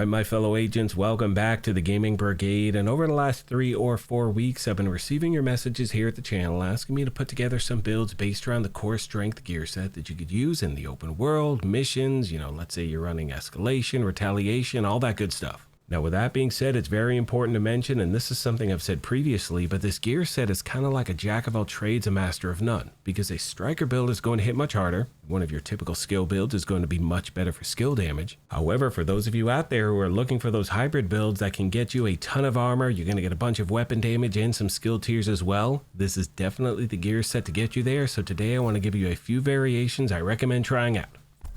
Alright, my fellow agents, welcome back to the Gaming Brigade, and over the last 3 or 4 weeks I've been receiving your messages here at the channel asking me to put together some builds based around the core strength gear set that you could use in the open world, missions, let's say you're running escalation, retaliation, all that good stuff. Now with that being said, it's very important to mention, and this is something I've said previously, but this gear set is kind of like a jack of all trades, a master of none, because a striker build is going to hit much harder. One of your typical skill builds is going to be much better for skill damage. However, for those of you out there who are looking for those hybrid builds that can get you a ton of armor, you're going to get a bunch of weapon damage and some skill tiers as well, this is definitely the gear set to get you there. So today I want to give you a few variations I recommend trying out.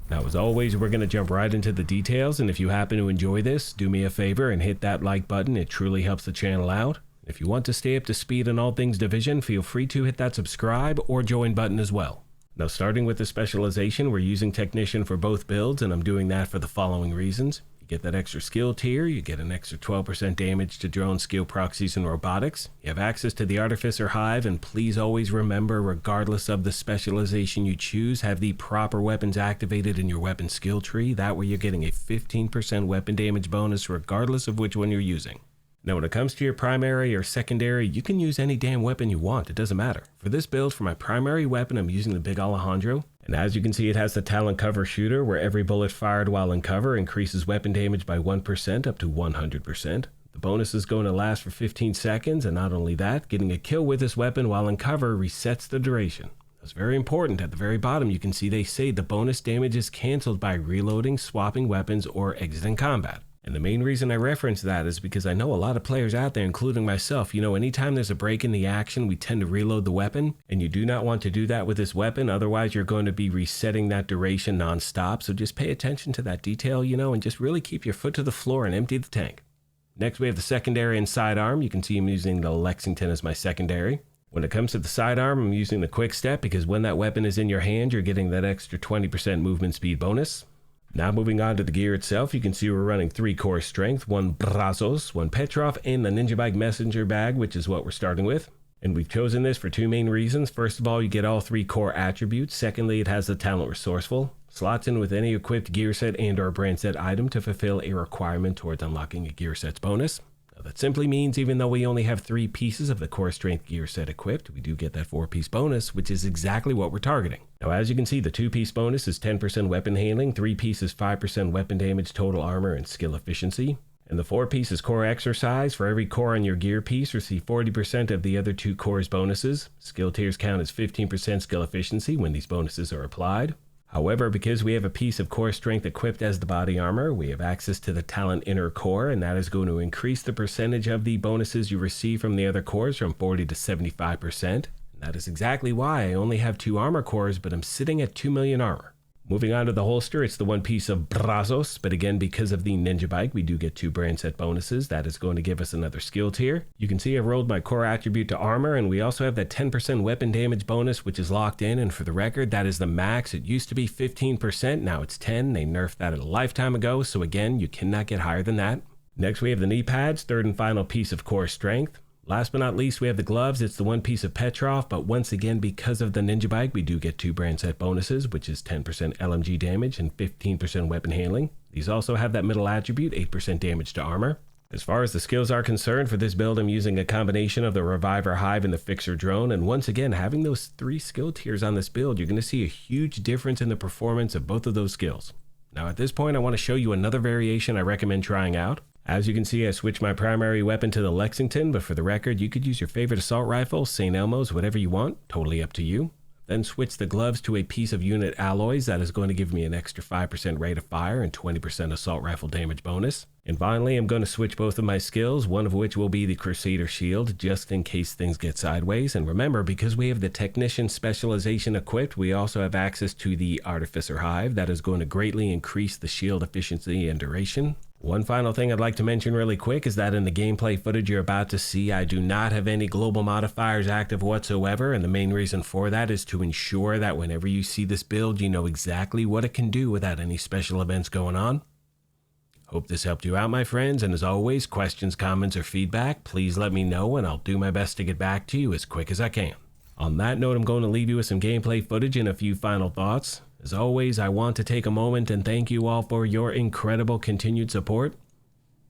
Now, as always, we're going to jump right into the details, and if you happen to enjoy this, do me a favor and hit that like button. It truly helps the channel out. If you want to stay up to speed on all things Division, feel free to hit that subscribe or join button as well. Now, starting with the specialization, we're using Technician for both builds, and I'm doing that for the following reasons. You get that extra skill tier, you get an extra 12% damage to drone skill proxies and robotics, you have access to the Artificer Hive, and please always remember, regardless of the specialization you choose, have the proper weapons activated in your weapon skill tree. That way you're getting a 15% weapon damage bonus regardless of which one you're using. Now when it comes to your primary or secondary, you can use any damn weapon you want, it doesn't matter. For this build, for my primary weapon, I'm using the Big Alejandro. And as you can see, it has the Talent Cover Shooter, where every bullet fired while in cover increases weapon damage by 1% up to 100%. The bonus is going to last for 15 seconds, and not only that, getting a kill with this weapon while in cover resets the duration. That's very important. At the very bottom, you can see they say the bonus damage is cancelled by reloading, swapping weapons, or exiting combat. And the main reason I reference that is because I know a lot of players out there, including myself, anytime there's a break in the action, we tend to reload the weapon, and you do not want to do that with this weapon, otherwise you're going to be resetting that duration non-stop. So just pay attention to that detail, and just really keep your foot to the floor and empty the tank. Next, we have the secondary and sidearm. You can see I'm using the Lexington as my secondary. When it comes to the sidearm, I'm using the Quick Step because when that weapon is in your hand, you're getting that extra 20% movement speed bonus. Now moving on to the gear itself, you can see we're running 3 core strength, 1 Brazos, 1 Petrov, and the Ninja Bike messenger bag, which is what we're starting with. And we've chosen this for 2 main reasons. First of all, you get all 3 core attributes. Secondly, it has the Talent Resourceful. Slots in with any equipped gear set and or brand set item to fulfill a requirement towards unlocking a gear set's bonus. Now that simply means even though we only have 3 pieces of the core strength gear set equipped, we do get that 4-piece bonus, which is exactly what we're targeting. Now as you can see, the 2-piece bonus is 10% weapon handling, 3-piece is 5% weapon damage, total armor, and skill efficiency. And the 4-piece is core exercise. For every core on your gear piece, receive 40% of the other 2 cores bonuses. Skill tiers count as 15% skill efficiency when these bonuses are applied. However, because we have a piece of core strength equipped as the body armor, we have access to the Talent Inner Core, and that is going to increase the percentage of the bonuses you receive from the other cores from 40 to 75%. That is exactly why I only have 2 armor cores, but I'm sitting at 2 million armor. Moving on to the holster, it's the 1 piece of Brazos, but again, because of the Ninja Bike, we do get 2 brand set bonuses. That is going to give us another skill tier. You can see I rolled my core attribute to armor, and we also have that 10% weapon damage bonus, which is locked in, and for the record, that is the max. It used to be 15%, now it's 10. They nerfed that a lifetime ago, so again, you cannot get higher than that. Next, we have the knee pads, 3rd and final piece of core strength. Last but not least, we have the gloves. It's the 1 piece of Petrov, but once again, because of the Ninja Bike, we do get 2 brand set bonuses, which is 10% LMG damage and 15% weapon handling. These also have that middle attribute, 8% damage to armor. As far as the skills are concerned, for this build, I'm using a combination of the Reviver Hive and the Fixer Drone, and once again, having those 3 skill tiers on this build, you're going to see a huge difference in the performance of both of those skills. Now at this point, I want to show you another variation I recommend trying out. As you can see, I switched my primary weapon to the Lexington, but for the record, you could use your favorite assault rifle, St. Elmo's, whatever you want, totally up to you. Then switch the gloves to a piece of unit alloys. That is going to give me an extra 5% rate of fire and 20% assault rifle damage bonus. And finally, I'm going to switch both of my skills, one of which will be the Crusader Shield, just in case things get sideways. And remember, because we have the Technician specialization equipped, we also have access to the Artificer Hive. That is going to greatly increase the shield efficiency and duration. One final thing I'd like to mention really quick is that in the gameplay footage you're about to see, I do not have any global modifiers active whatsoever, and the main reason for that is to ensure that whenever you see this build, you know exactly what it can do without any special events going on. Hope this helped you out, my friends, and as always, questions, comments, or feedback, please let me know and I'll do my best to get back to you as quick as I can. On that note, I'm going to leave you with some gameplay footage and a few final thoughts. As always, I want to take a moment and thank you all for your incredible continued support.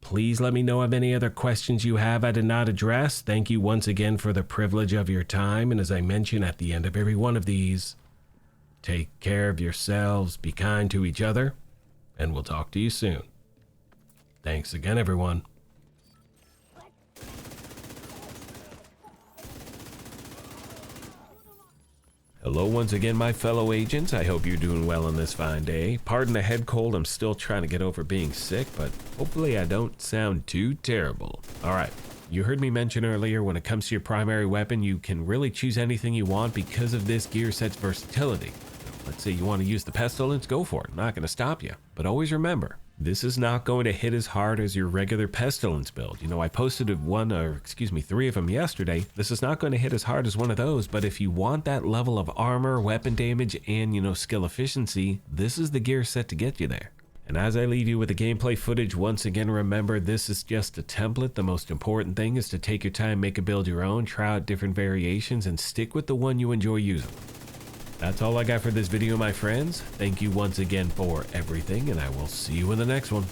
Please let me know of any other questions you have I did not address. Thank you once again for the privilege of your time. And as I mention at the end of every one of these, take care of yourselves, be kind to each other, and we'll talk to you soon. Thanks again, everyone. Hello once again, my fellow agents. I hope you're doing well on this fine day. Pardon the head cold. I'm still trying to get over being sick, but hopefully I don't sound too terrible. All right. You heard me mention earlier, when it comes to your primary weapon, you can really choose anything you want because of this gear set's versatility. Let's say you want to use the pestilence, go for it. I'm not going to stop you. But always remember, this is not going to hit as hard as your regular pestilence build. You know, I posted three of them yesterday. This is not going to hit as hard as one of those, but if you want that level of armor, weapon damage, and, skill efficiency, this is the gear set to get you there. And as I leave you with the gameplay footage, once again, remember, this is just a template. The most important thing is to take your time, make a build your own, try out different variations, and stick with the one you enjoy using. That's all I got for this video, my friends. Thank you once again for everything, and I will see you in the next one.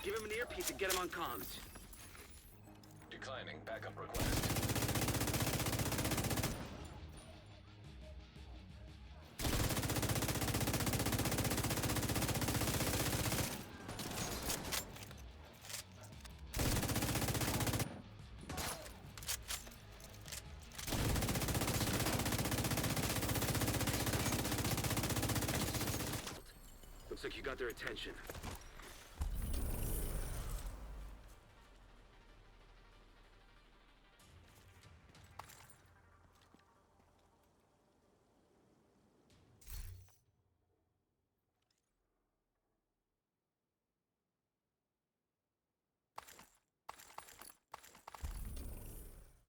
Give him an earpiece and get him on comms. Declining backup request. Looks like you got their attention.